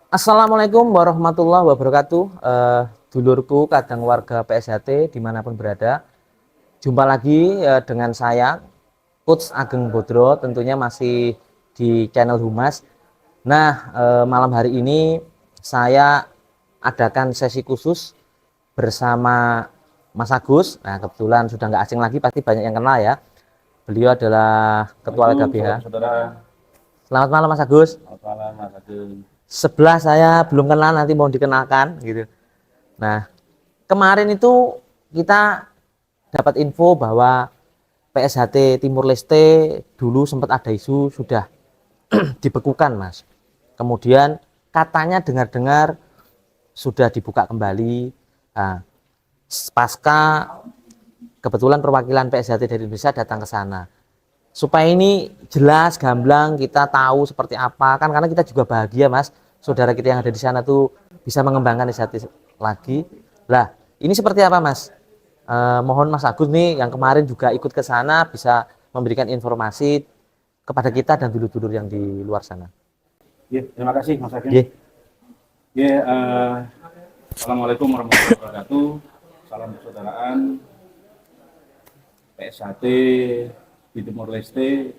Assalamualaikum warahmatullahi wabarakatuh. Dulurku, kadang warga PSHT dimanapun berada. Jumpa lagi dengan saya, Coach Ageng Bodro, tentunya masih di channel Humas. Nah, malam hari ini saya adakan sesi khusus bersama Mas Agus. Nah, kebetulan sudah nggak asing lagi, pasti banyak yang kenal ya. Beliau adalah Ketua LKBH. Saudara. Selamat malam Mas Agus. Selamat malam Mas Agung. Sebelah saya belum kenal, nanti mau dikenalkan gitu. Nah, kemarin itu kita dapat info bahwa PSHT Timur Leste dulu sempat ada isu sudah dibekukan, Mas. Kemudian katanya dengar-dengar sudah dibuka kembali. Nah, pasca kebetulan perwakilan PSHT dari Indonesia datang ke sana. Supaya ini jelas, gamblang, kita tahu seperti apa. Kan karena kita juga bahagia, Mas. Saudara kita yang ada di sana tuh bisa mengembangkan PSHT lagi. Lah, ini seperti apa, Mas? Mohon Mas Agus nih yang kemarin juga ikut ke sana bisa memberikan informasi kepada kita dan dulur-dulur yang di luar sana. Ya, terima kasih Mas Agung. Yeah. Ya, Assalamualaikum warahmatullahi wabarakatuh. Salam persaudaraan. PSHT di Timur Leste,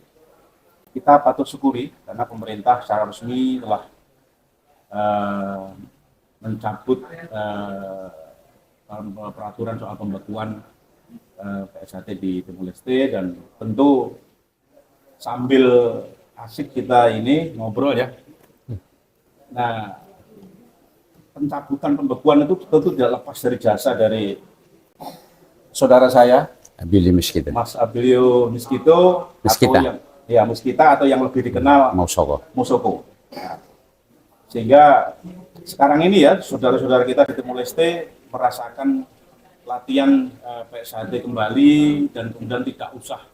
kita patut syukuri karena pemerintah secara resmi telah mencabut peraturan soal pembekuan PSHT di Timur Leste, dan tentu sambil asik kita ini ngobrol ya. Nah, pencabutan pembekuan itu tentu tidak lepas dari jasa dari saudara saya, Abili Miskita. Mas Abilio Miskito, Miskita. atau yang ya Miskita atau yang lebih dikenal Mausoko. Musoko. Nah, sehingga sekarang ini ya saudara-saudara kita di Timur Leste merasakan latihan PSHT kembali, dan kemudian tidak usah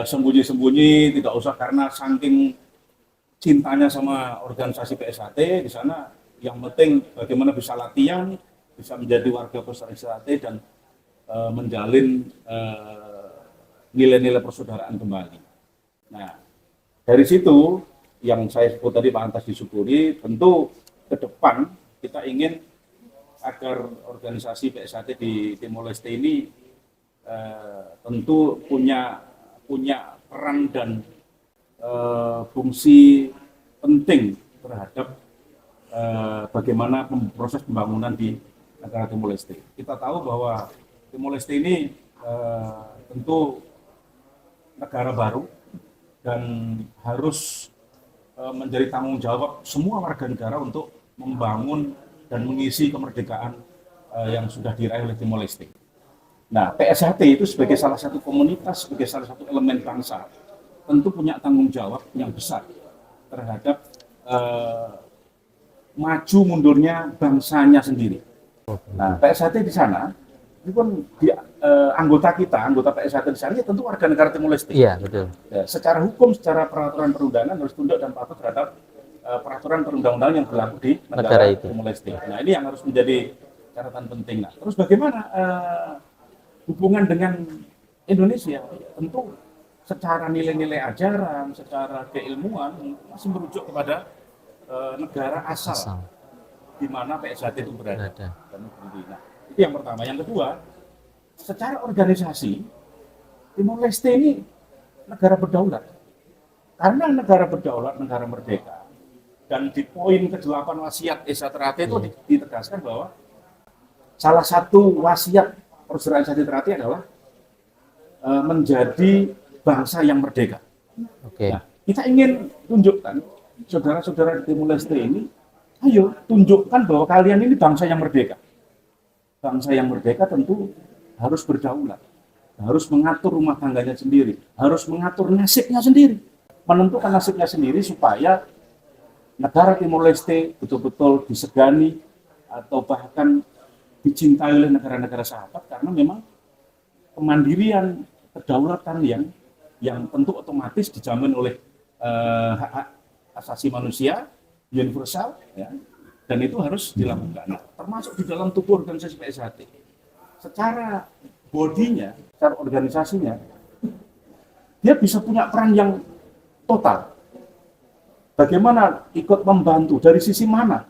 sembunyi-sembunyi, tidak usah karena saking cintanya sama organisasi PSHT di sana. Yang penting bagaimana bisa latihan, bisa menjadi warga PSHT dan menjalin nilai-nilai persaudaraan kembali. Nah, dari situ yang saya sebut tadi pantas disyukuri. Tentu ke depan kita ingin agar organisasi PSHT di Timor Leste ini tentu punya peran dan fungsi penting terhadap bagaimana proses pembangunan di negara Timor Leste. Kita tahu bahwa Timor Leste ini tentu negara baru dan harus menjadi tanggung jawab semua warga negara untuk membangun dan mengisi kemerdekaan yang sudah diraih oleh Timor Leste. Nah, PSHT itu sebagai salah satu komunitas, sebagai salah satu elemen bangsa, tentu punya tanggung jawab yang besar terhadap maju mundurnya bangsanya sendiri. Nah, PSHT di sana, itu pun anggota PSHT di sana ya tentu warga negara Timor Leste. Iya, betul. Ya, secara hukum, secara peraturan perundangan harus tunduk dan patuh terhadap peraturan perundang-undangan yang berlaku di negara itu. Timor Leste. Nah, ini yang harus menjadi catatan penting. Nah, terus bagaimana hubungan dengan Indonesia? Tentu secara nilai-nilai ajaran, secara keilmuan masih merujuk kepada negara asal di mana PSHT itu berada. Nah, itu yang pertama. Yang kedua, secara organisasi Timor Leste ini negara berdaulat. Karena negara berdaulat, negara merdeka, dan di poin ke-8 wasiat Esa Ternate itu ditegaskan bahwa salah satu wasiat Persaudaraan Esa Ternate adalah menjadi bangsa yang merdeka. Oke. Nah, kita ingin tunjukkan saudara-saudara di Timor Leste ini, ayo tunjukkan bahwa kalian ini bangsa yang merdeka. Bangsa yang merdeka tentu harus berdaulat, harus mengatur rumah tangganya sendiri, harus mengatur nasibnya sendiri, menentukan nasibnya sendiri supaya negara Timor Leste betul-betul disegani atau bahkan dicintai oleh negara-negara sahabat, karena memang kemandirian, kedaulatan yang tentu otomatis dijamin oleh hak asasi manusia universal, ya, dan itu harus dilakukan. Nah, termasuk di dalam tubuh organisasi PSHT. Secara bodinya, secara organisasinya, dia bisa punya peran yang total. bagaimana ikut membantu, dari sisi mana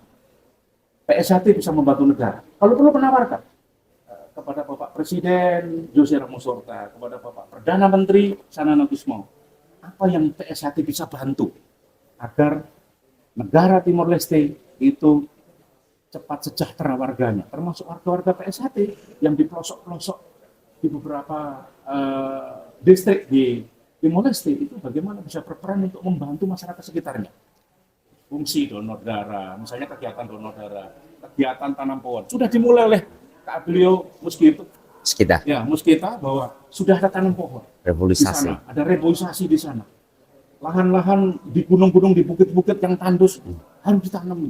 PSHT bisa membantu negara. Kalau perlu menawarkan kepada Bapak Presiden Jose Ramos Horta, kepada Bapak Perdana Menteri Sanana Gusmao, apa yang PSHT bisa bantu agar negara Timor Leste itu cepat sejahtera warganya, termasuk warga-warga PSHT yang di pelosok-pelosok di beberapa distrik di Timor Leste itu bagaimana bisa berperan untuk membantu masyarakat sekitarnya. Fungsi donor darah, misalnya kegiatan donor darah, kegiatan tanam pohon, sudah dimulai oleh Kak Beliau Muskito, Sekitar ya Muskita, bahwa sudah ada tanam pohon di revolusi. sana, ada reboisasi di sana. Lahan-lahan di gunung-gunung, di bukit-bukit yang tandus harus ditanami.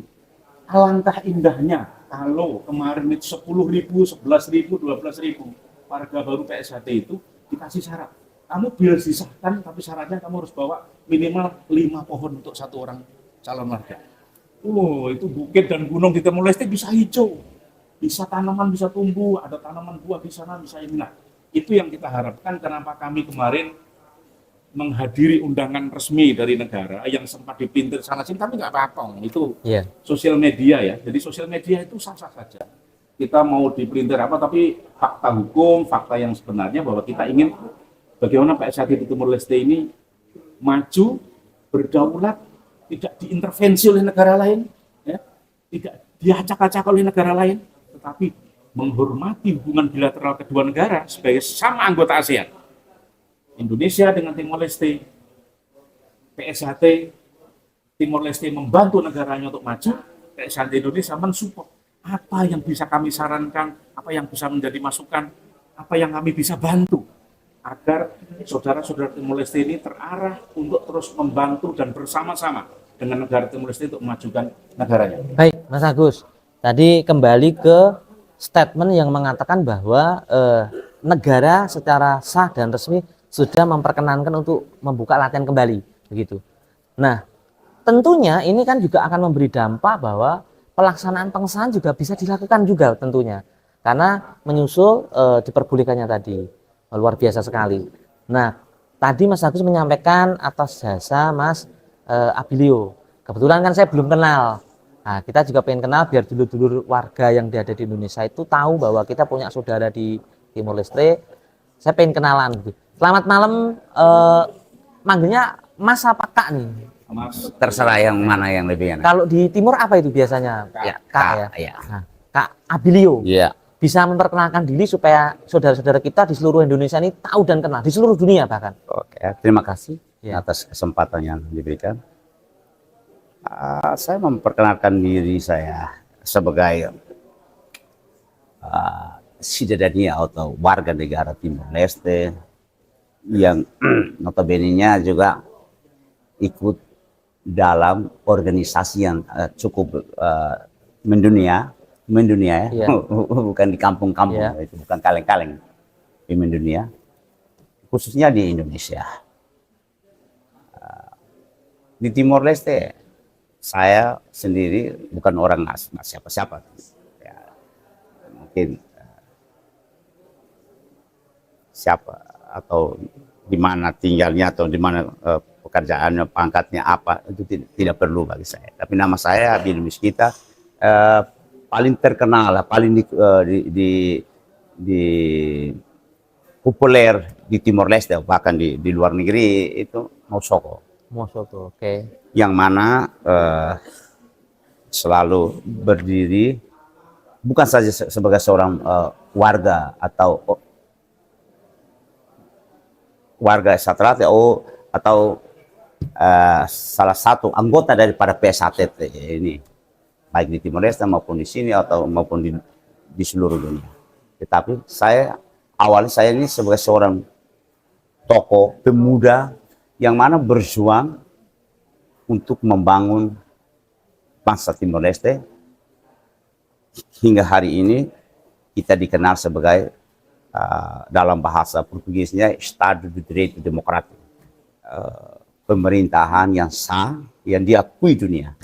Alangkah indahnya kalau kemarin itu 10.000, 11.000, 12.000 warga baru PSHT itu dikasih syarat. Kamu biar disahkan, tapi syaratnya kamu harus bawa minimal 5 pohon untuk satu orang calon warga. Itu bukit dan gunung di Timor Leste bisa hijau, bisa tanaman bisa tumbuh, ada tanaman buah di sana, bisa ini. Nah, itu yang kita harapkan. Kenapa kami kemarin menghadiri undangan resmi dari negara yang sempat dipintir sana sini, tapi nggak apa-apa, itu sosial media ya. Jadi sosial media itu sah-sah saja. Kita mau dipelintir apa, tapi fakta hukum, fakta yang sebenarnya bahwa kita ingin bagaimana PSHT di Timor Leste ini maju, berdaulat, tidak diintervensi oleh negara lain, ya, tidak diacak-acak oleh negara lain, tetapi menghormati hubungan bilateral kedua negara sebagai sama anggota ASEAN. Indonesia dengan Timor Leste, PSHT Timor Leste membantu negaranya untuk maju, PSHT Indonesia mensupport apa yang bisa kami sarankan, apa yang bisa menjadi masukan, apa yang kami bisa bantu agar saudara-saudara Timor Leste ini terarah untuk terus membantu dan bersama-sama dengan negara Timor Leste untuk memajukan negaranya. Baik, Mas Agus. Tadi kembali ke statement yang mengatakan bahwa negara secara sah dan resmi sudah memperkenankan untuk membuka latihan kembali, begitu. Nah, tentunya ini kan juga akan memberi dampak bahwa pelaksanaan pengesahan juga bisa dilakukan juga tentunya, karena menyusul diperbolehkannya tadi. Luar biasa sekali. Nah, tadi Mas Agus menyampaikan atas jasa Mas Abilio. Kebetulan kan saya belum kenal. Nah, kita juga pengen kenal biar dulur-dulur warga yang ada di Indonesia itu tahu bahwa kita punya saudara di Timor Leste. Saya pengen kenalan. Selamat malam, manggilnya Mas apa Kak nih? Mas, Terserah yang mana yang lebih enak. Kalau di Timur apa itu biasanya? Ya, Kak ya. ya. Nah, Kak Abilio. Iya. Bisa memperkenalkan diri supaya saudara-saudara kita di seluruh Indonesia ini tahu dan kenal, di seluruh dunia bahkan. Oke, terima kasih Ya. atas kesempatan yang diberikan. Saya memperkenalkan diri saya sebagai cittadini atau warga negara Timor Leste yang notabene-nya juga ikut dalam organisasi yang cukup mendunia ya, bukan di kampung-kampung, itu bukan kaleng-kaleng, di mendunia, khususnya di Indonesia. Di Timor Leste, saya sendiri bukan orang siapa-siapa, ya, mungkin siapa atau di mana tinggalnya atau di mana pekerjaannya, pangkatnya apa, itu tidak perlu bagi saya. Tapi nama saya Abilio Muskita, paling terkenal, paling populer di Timor Leste, bahkan di luar negeri itu Mosoko. Mosoko, oke. Yang mana selalu berdiri bukan saja sebagai seorang warga atau warga Satrate atau salah satu anggota daripada PSHT ini, baik di Timor Leste maupun di sini atau maupun di seluruh dunia. Tetapi awalnya saya ini sebagai seorang tokoh pemuda yang mana berjuang untuk membangun bangsa Timor Leste. Hingga hari ini kita dikenal sebagai dalam bahasa Portugisnya Estado de Direito Democrático, pemerintahan yang sah yang diakui dunia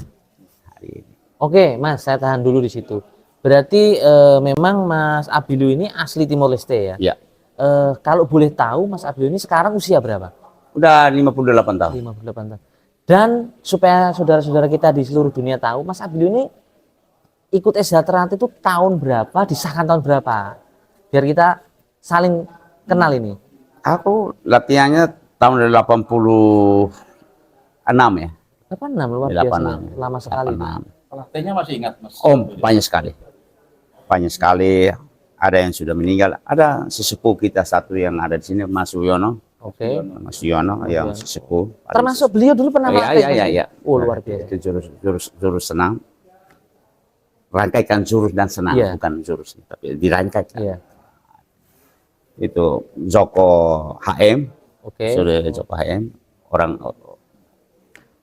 hari ini. Oke, Mas, saya tahan dulu di situ. Berarti memang Mas Abilio ini asli Timor Leste ya? Ya. Kalau boleh tahu Mas Abilio ini sekarang usia berapa? Udah 58 tahun. 58 tahun. Dan supaya saudara-saudara kita di seluruh dunia tahu, Mas Abilio ini ikut SH Ternate itu tahun berapa, disahkan tahun berapa? Biar kita saling kenal ini. Aku latihannya tahun 86 ya. 86 luar biasa. 86. Lama sekali. 86. Pelatihnya masih ingat, Mas? Oh, banyak sekali. Banyak sekali. Ada yang sudah meninggal. Ada sesepuh kita satu yang ada di sini, Mas Wiono. Oke. Mas Wiono yang sesepuh. Termasuk beliau dulu pernah praktek. Iya. Oh, luar biasa. Itu jurus senam. Rangkaikan jurus dan senam, Iya. bukan jurus, tapi dirangkaikan. Iya. Itu Joko HM. Oke. Sudah Joko HM.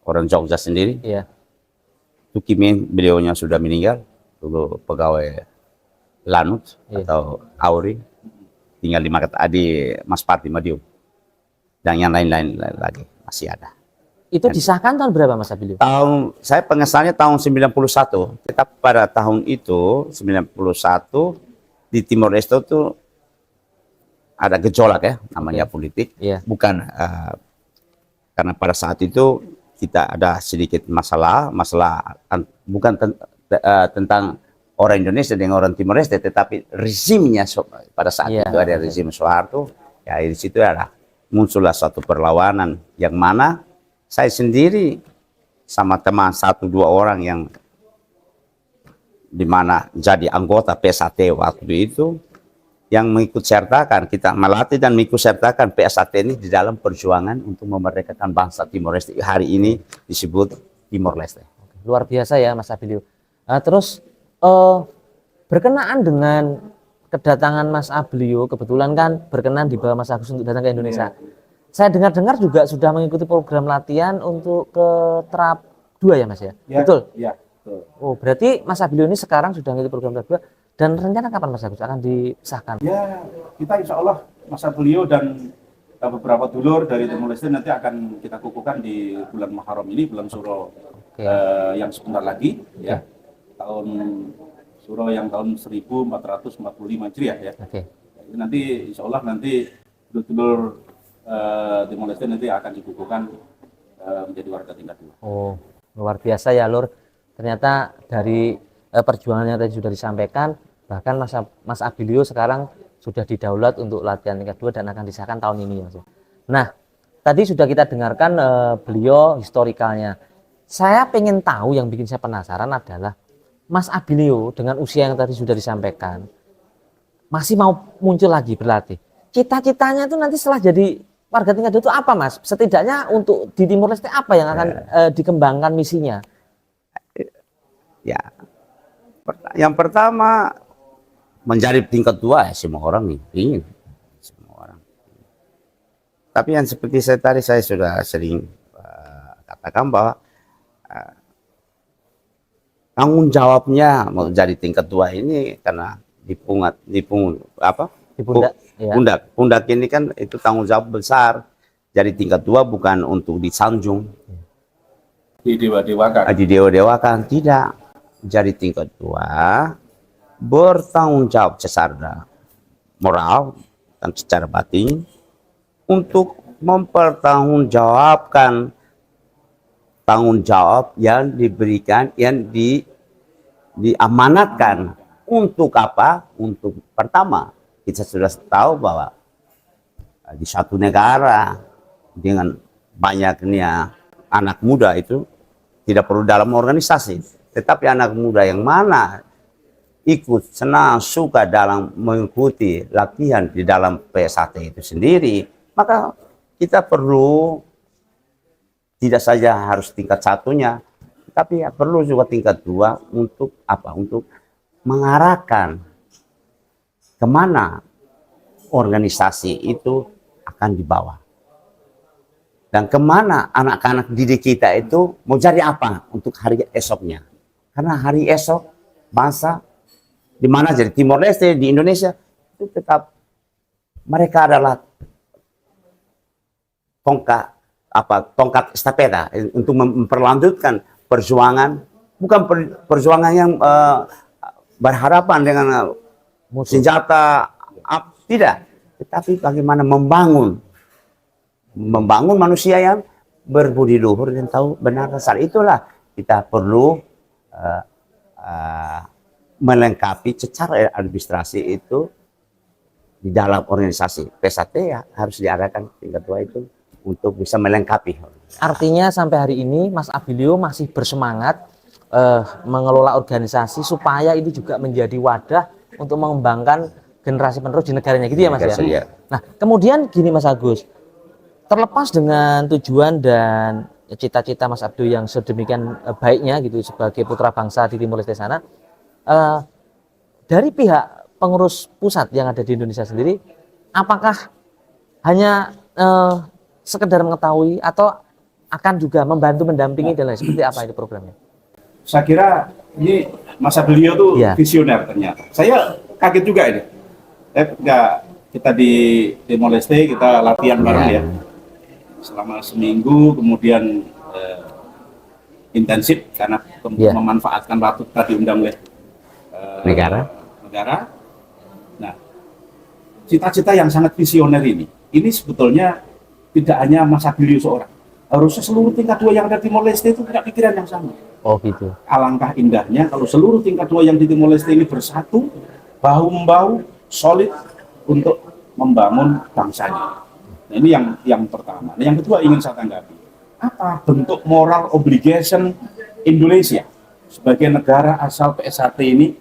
Orang Jogja sendiri. Iya. Tukimin, beliaunya sudah meninggal. Dulu pegawai Lanut Iya. atau Auri. Tinggal di Mas Pati Madiun. Dan yang lain-lain lagi masih ada. Itu disahkan tahun berapa, Mas Abilio? Saya pengesahannya tahun 91. Tetapi pada tahun itu 91 di Timor Leste itu ada gejolak ya, namanya politik. Iya. Bukan karena pada saat itu kita ada sedikit masalah bukan tentang orang Indonesia dengan orang Timor Leste, tetapi rezimnya pada saat Iya. itu ada rezim Soeharto. Ya di situ ada muncullah suatu perlawanan yang mana saya sendiri sama teman 1-2 orang yang dimana jadi anggota PSAT waktu itu yang mengikut sertakan, kita melatih dan mengikut sertakan PSAT ini di dalam perjuangan untuk memerdekakan bangsa Timor Leste. Hari ini disebut Timor Leste. Luar biasa ya, Mas Abilio. Terus berkenaan dengan kedatangan Mas Abilio, kebetulan kan berkenan di bawah Mas Agus untuk datang ke Indonesia. Saya dengar-dengar juga sudah mengikuti program latihan untuk ke Terap 2 ya, Mas ya? Ya, Betul? Ya, betul. Oh, berarti Mas Abilio ini sekarang sudah mengikuti program Terap 2 dan rencana kapan Mas Agus akan disahkan? Ya, kita insya Allah masa beliau dan beberapa dulur dari Timor Leste nanti akan kita kukuhkan di bulan Muharram ini, bulan Suro yang sebentar lagi, ya. Tahun Suro yang tahun 1445 Hijriah ya. Oke. Nanti insya Allah nanti dulur Timor Leste nanti akan dikukuhkan menjadi warga tingkat 2. Oh, luar biasa ya, Lur. Ternyata dari perjuangannya tadi sudah disampaikan, bahkan Mas Abilio sekarang sudah didaulat untuk latihan tingkat 2 dan akan disahkan tahun ini, Mas. Nah, tadi sudah kita dengarkan beliau historikalnya. Saya pengen tahu, yang bikin saya penasaran adalah Mas Abilio dengan usia yang tadi sudah disampaikan masih mau muncul lagi berlatih. Cita-citanya itu nanti setelah jadi warga tingkat 2 itu apa, Mas? Setidaknya untuk di Timor Leste apa yang akan dikembangkan misinya? Ya, yang pertama menjadi tingkat 2 ya, semua orang nih ingin, semua orang. Tapi yang seperti saya sudah sering katakan bahwa tanggung jawabnya mau jadi tingkat 2 ini karena di pundak ini kan itu tanggung jawab besar. Jadi tingkat 2 bukan untuk disanjung, didewa-dewakan, tidak. Jadi tingkat 2 bertanggung jawab secara moral dan secara batin untuk mempertanggungjawabkan tanggung jawab yang diberikan, yang diamanatkan. Untuk apa? Untuk pertama, kita sudah tahu bahwa di satu negara dengan banyaknya anak muda itu tidak perlu dalam organisasi, tetapi anak muda yang mana ikut senang suka dalam mengikuti latihan di dalam PSAT itu sendiri, maka kita perlu tidak saja harus tingkat 1-nya, tapi perlu juga tingkat 2 untuk apa? Untuk mengarahkan kemana organisasi itu akan dibawa. Dan kemana anak-anak didik kita itu mau jadi apa untuk hari esoknya. Karena hari esok bangsa di mana jadi Timor Leste, di Indonesia, itu tetap mereka adalah tongkat estafeta untuk memperlanjutkan perjuangan, bukan perjuangan yang berharapan dengan senjata, tidak, tetapi bagaimana membangun manusia yang berbudi luhur dan tahu benar dan salah. Itulah kita perlu uh, uh, melengkapi secara administrasi itu di dalam organisasi. PSAT ya harus diadakan tingkat 2 itu untuk bisa melengkapi. Artinya sampai hari ini Mas Abilio masih bersemangat mengelola organisasi supaya ini juga menjadi wadah untuk mengembangkan generasi penerus di negaranya gitu ya Mas ya. Iya. Nah kemudian gini Mas Agus, terlepas dengan tujuan dan cita-cita Mas Abdo yang sedemikian baiknya gitu sebagai putra bangsa di Timor Leste sana, dari pihak pengurus pusat yang ada di Indonesia sendiri, apakah hanya sekedar mengetahui atau akan juga membantu mendampingi dan lain seperti apa ini programnya? Saya kira ini masa beliau tuh Iya. visioner ternyata. Saya kaget juga ini. Kita di Timor Leste kita latihan bareng ya selama seminggu, kemudian intensif karena memanfaatkan waktu tadi diundang oleh negara. Nah, cita-cita yang sangat visioner ini sebetulnya tidak hanya Mas Abilio seorang. Harusnya seluruh tingkat 2 yang ada di Timor Leste itu punya pikiran yang sama. Oh gitu. Alangkah indahnya kalau seluruh tingkat 2 yang di Timor Leste ini bersatu, bahu-membahu, solid untuk membangun bangsanya. Nah, ini yang pertama. Nah, yang kedua ingin saya tanggapi. Apa bentuk moral obligation Indonesia sebagai negara asal PSAT ini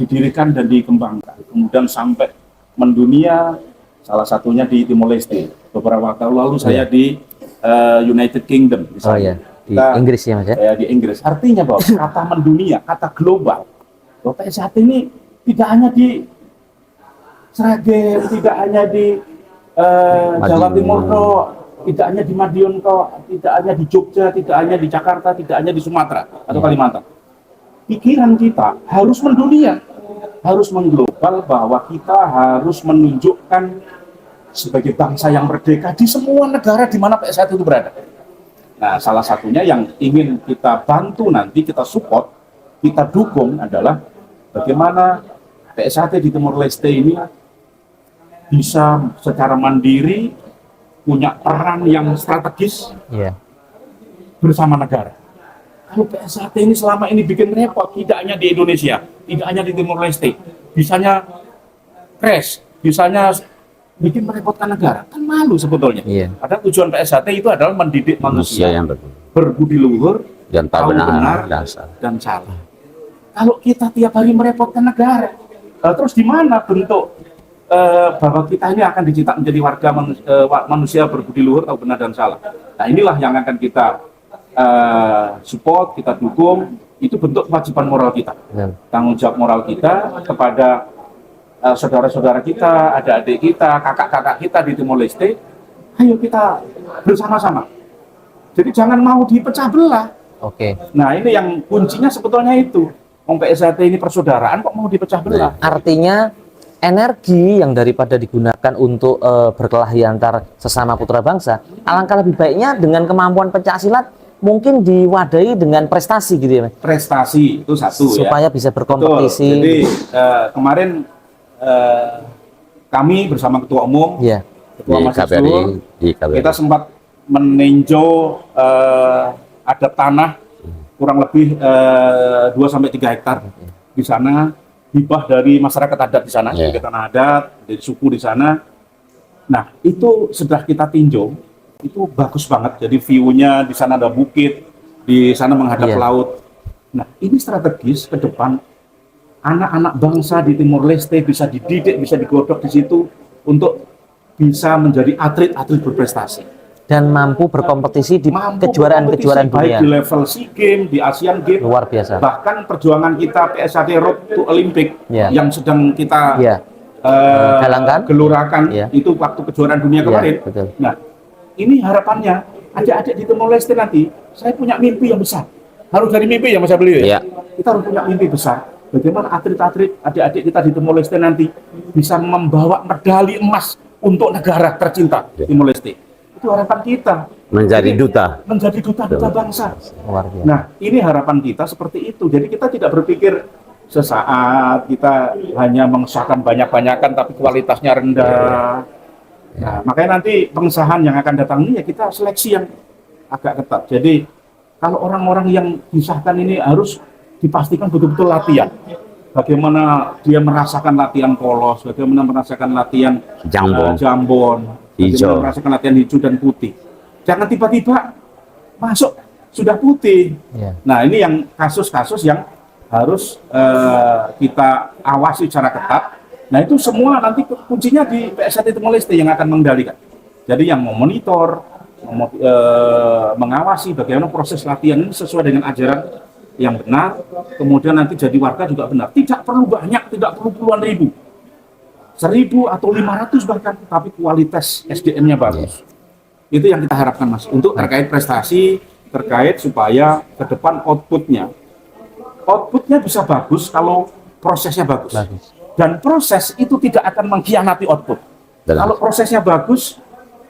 didirikan dan dikembangkan. Kemudian sampai mendunia, salah satunya di Timor Leste. Beberapa tahun lalu saya di United Kingdom. Misalnya. Oh iya. Di Inggris ya Mas ya? Di Inggris. Artinya bahwa kata mendunia, kata global, bahwa PSAT ini tidak hanya di Sragen, tidak hanya di Jawa Timur kok, tidak hanya di Madiun kok, tidak hanya di Jogja, tidak hanya di Jakarta, tidak hanya di Sumatera atau Kalimantan. Pikiran kita harus mendunia, harus mengglobal, bahwa kita harus menunjukkan sebagai bangsa yang merdeka di semua negara di mana PSAT itu berada. Nah, salah satunya yang ingin kita bantu nanti, kita support, kita dukung adalah bagaimana PSAT di Timor Leste ini bisa secara mandiri punya peran yang strategis bersama negara. Kalau PSAT ini selama ini bikin repot, tidak hanya di Indonesia, tidak hanya di Timor Leste, bisanya crash, bisanya bikin merepotkan negara, kan malu sebetulnya. Padahal tujuan PSAT itu adalah mendidik manusia yang berbudi luhur, dan tahu benar dan salah. Kalau kita tiap hari merepotkan negara, terus di mana bentuk bahwa kita ini akan dicetak menjadi warga manusia berbudi luhur, tahu benar dan salah? Nah, inilah yang akan kita support, kita dukung. Itu bentuk kewajiban moral kita, tanggung jawab moral kita kepada saudara-saudara kita, adik-adik kita, kakak-kakak kita di Timor Leste. Ayo kita bersama-sama. Jadi jangan mau dipecah belah. Nah, ini yang kuncinya sebetulnya itu. PSAT ini persaudaraan kok mau dipecah belah. Artinya energi yang daripada digunakan untuk berkelahi antar sesama putra bangsa, alangkah lebih baiknya dengan kemampuan pencaksilat mungkin diwadahi dengan prestasi gitu ya Mas? Prestasi itu satu supaya bisa berkompetisi. Betul. Jadi kemarin kami bersama Ketua Umum, Ketua Mahasiswa, kita sempat meninjau adat tanah kurang lebih 2-3 hektar di sana, hibah dari masyarakat adat di sana, dari tanah adat, dari suku di sana. Nah, itu sudah kita tinjau, itu bagus banget. Jadi view-nya di sana ada bukit, di sana menghadap laut. Nah, ini strategis ke depan. Anak-anak bangsa di Timor Leste bisa dididik, bisa digodok di situ untuk bisa menjadi atlet-atlet berprestasi dan mampu berkompetisi di kejuaraan-kejuaraan dunia, baik di level SEA Games, di Asian Games, luar biasa. Bahkan perjuangan kita PSAT Road to Olympic yang sedang kita gelurakan itu waktu kejuaraan dunia kemarin. Nah, ini harapannya adik-adik di Timor Leste nanti, saya punya mimpi yang besar. Harus dari mimpi ya Mas Abilio ya. Kita harus punya mimpi besar. Bagaimana atlet-atlet adik-adik kita di Timor Leste nanti bisa membawa medali emas untuk negara tercinta Timor Leste. Itu harapan kita. Menjadi duta bangsa. Nah, ini harapan kita seperti itu. Jadi kita tidak berpikir sesaat kita hanya mengesahkan banyak-banyakan tapi kualitasnya rendah. Nah, makanya nanti pengesahan yang akan datang ini ya kita seleksi yang agak ketat. Jadi kalau orang-orang yang disahkan ini harus dipastikan betul-betul latihan. Bagaimana dia merasakan latihan polos, bagaimana merasakan latihan jambon, bagaimana merasakan latihan hijau dan putih. Jangan tiba-tiba masuk sudah putih. Ya. Nah, ini yang kasus-kasus yang harus kita awasi secara ketat. Nah, itu semua nanti kuncinya di PSHT Timor Leste yang akan mengendalikan. Jadi yang memonitor, mengawasi bagaimana proses latihan ini sesuai dengan ajaran yang benar, kemudian nanti jadi warga juga benar. Tidak perlu banyak, tidak perlu puluhan ribu, 1.000 atau 500 bahkan, tapi kualitas SDM-nya bagus. Itu yang kita harapkan, Mas, untuk terkait prestasi, terkait supaya ke depan outputnya bisa bagus kalau prosesnya bagus. Dan proses itu tidak akan mengkhianati output. Kalau prosesnya bagus,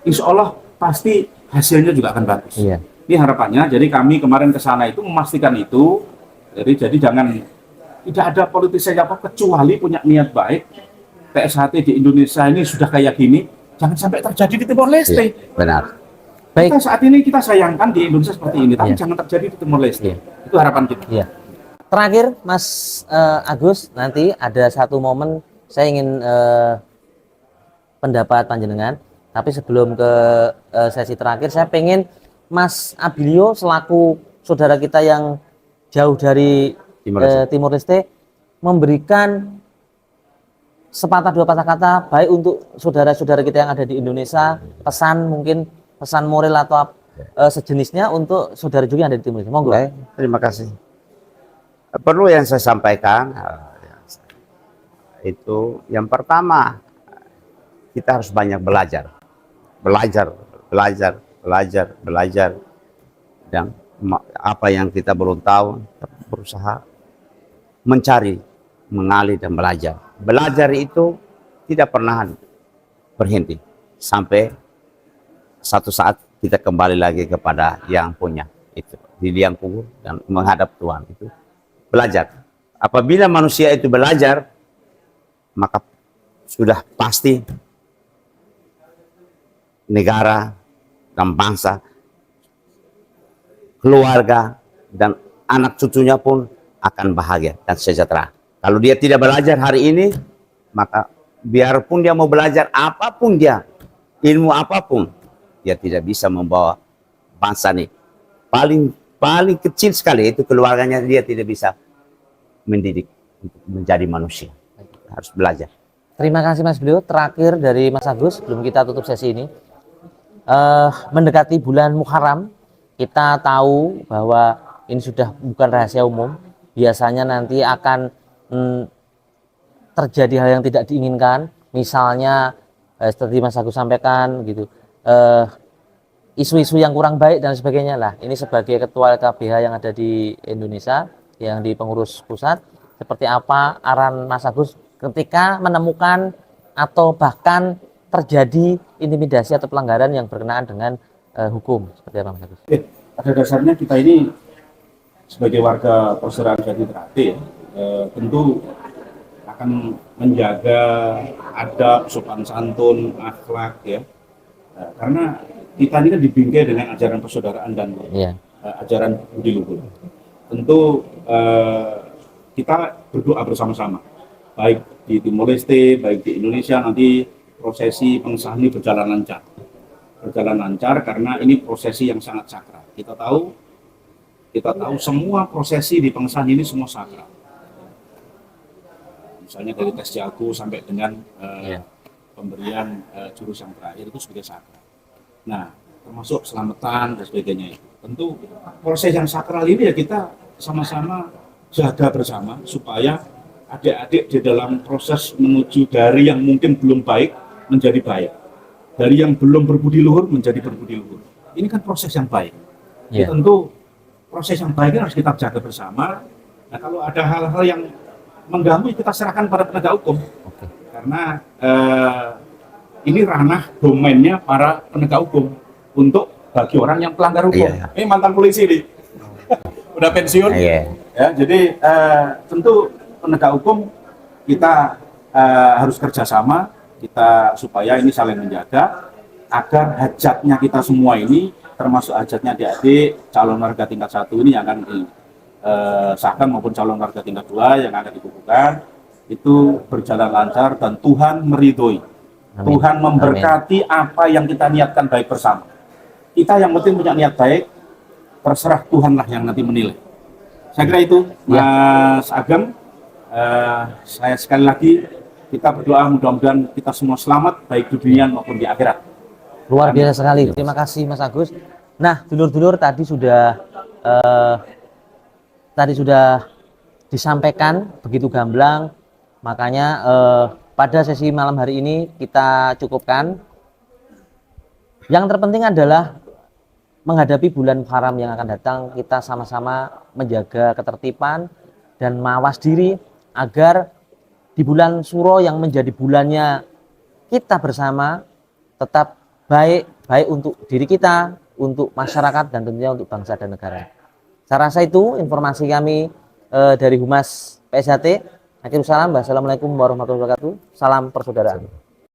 insya Allah pasti hasilnya juga akan bagus. Iya. Ini harapannya. Jadi kami kemarin ke sana itu memastikan itu. Jadi jangan, tidak ada politisi apa kecuali punya niat baik. PSHT di Indonesia ini sudah kayak gini, jangan sampai terjadi di Timor Leste. Iya, benar. Baik. Kita saat ini kita sayangkan di Indonesia seperti ini, tapi jangan terjadi di Timor Leste. Itu harapan kita. Iya. Terakhir, Mas Agus, nanti ada satu momen saya ingin pendapat panjenengan. Tapi sebelum ke sesi terakhir, saya pengen Mas Abilio selaku saudara kita yang jauh dari Timor Leste memberikan sepatah dua patah kata baik untuk saudara-saudara kita yang ada di Indonesia, pesan mungkin pesan moral atau sejenisnya untuk saudara juga yang ada di Timor Leste. Monggo. Baik, terima kasih. Perlu yang saya sampaikan itu yang pertama, kita harus banyak belajar, dan apa yang kita belum tahu berusaha mencari, mengali dan belajar. Belajar itu tidak pernah berhenti sampai satu saat kita kembali lagi kepada yang punya itu di liang kubur dan menghadap Tuhan. Itu belajar. Apabila manusia itu belajar, maka sudah pasti negara dan bangsa, keluarga dan anak cucunya pun akan bahagia dan sejahtera. Kalau dia tidak belajar hari ini, maka biarpun dia mau belajar apapun dia, ilmu apapun, dia tidak bisa membawa bangsa ini. Paling kecil sekali itu keluarganya dia tidak bisa mendidik untuk menjadi manusia. Harus belajar. Terima kasih Mas Abilio. Terakhir dari Mas Agus sebelum kita tutup sesi ini. Mendekati bulan Muharram, kita tahu bahwa ini sudah bukan rahasia umum. Biasanya nanti akan terjadi hal yang tidak diinginkan, misalnya seperti Mas Agus sampaikan gitu, isu-isu yang kurang baik dan sebagainya lah. Ini sebagai ketua LKBH yang ada di Indonesia, yang di pengurus pusat, seperti apa arahan Mas Agus ketika menemukan atau bahkan terjadi intimidasi atau pelanggaran yang berkenaan dengan hukum, seperti apa Mas Agus? Pada dasarnya kita ini sebagai warga persaudaraan Jati Terakhir tentu akan menjaga adab, sopan santun, akhlak ya. Karena kita ini kan dibingkai dengan ajaran persaudaraan dan ajaran budi luhur. Tentu kita berdoa bersama-sama, baik di Timor Leste, baik di Indonesia, nanti prosesi pengesahan ini berjalan lancar. Berjalan lancar karena ini prosesi yang sangat sakral. Kita tahu semua prosesi di pengesahan ini semua sakral. Misalnya dari tes jago sampai dengan pemberian jurus yang terakhir itu sebagai sakral. Nah, termasuk selamatan dan sebagainya itu. Tentu proses yang sakral ini ya kita sama-sama jaga bersama supaya adik-adik di dalam proses menuju dari yang mungkin belum baik menjadi baik, dari yang belum berbudi luhur menjadi berbudi luhur. Ini kan proses yang baik. Jadi tentu proses yang baik harus kita jaga bersama. Nah, kalau ada hal-hal yang mengganggu kita serahkan pada penegak hukum. Karena ini ranah domainnya para penegak hukum untuk bagi orang yang pelanggar hukum. Ini mantan polisi nih, udah pensiun. Ya, jadi tentu penegak hukum kita harus kerjasama kita supaya ini saling menjaga agar hajatnya kita semua ini termasuk hajatnya adik-adik calon warga tingkat 1 ini yang akan disahkan maupun calon warga tingkat 2 yang akan dikukuhkan itu berjalan lancar dan Tuhan meridhoi. Amin. Tuhan memberkati apa yang kita niatkan baik bersama. Kita yang penting punya niat baik, terserah Tuhanlah yang nanti menilai. Saya kira itu, Mas Ageng. Saya sekali lagi kita berdoa mudah-mudahan kita semua selamat baik di dunia maupun di akhirat. Luar biasa sekali. Terima kasih Mas Agus. Nah, dulur-dulur tadi sudah disampaikan begitu gamblang. Makanya pada sesi malam hari ini kita cukupkan. Yang terpenting adalah menghadapi bulan Muharram yang akan datang, kita sama-sama menjaga ketertiban dan mawas diri agar di bulan Suro yang menjadi bulannya kita bersama tetap baik untuk diri kita, untuk masyarakat, dan tentunya untuk bangsa dan negara. Saya rasa itu informasi kami dari Humas PSHT. Akhirul salam, wassalamualaikum warahmatullahi wabarakatuh. Salam persaudaraan.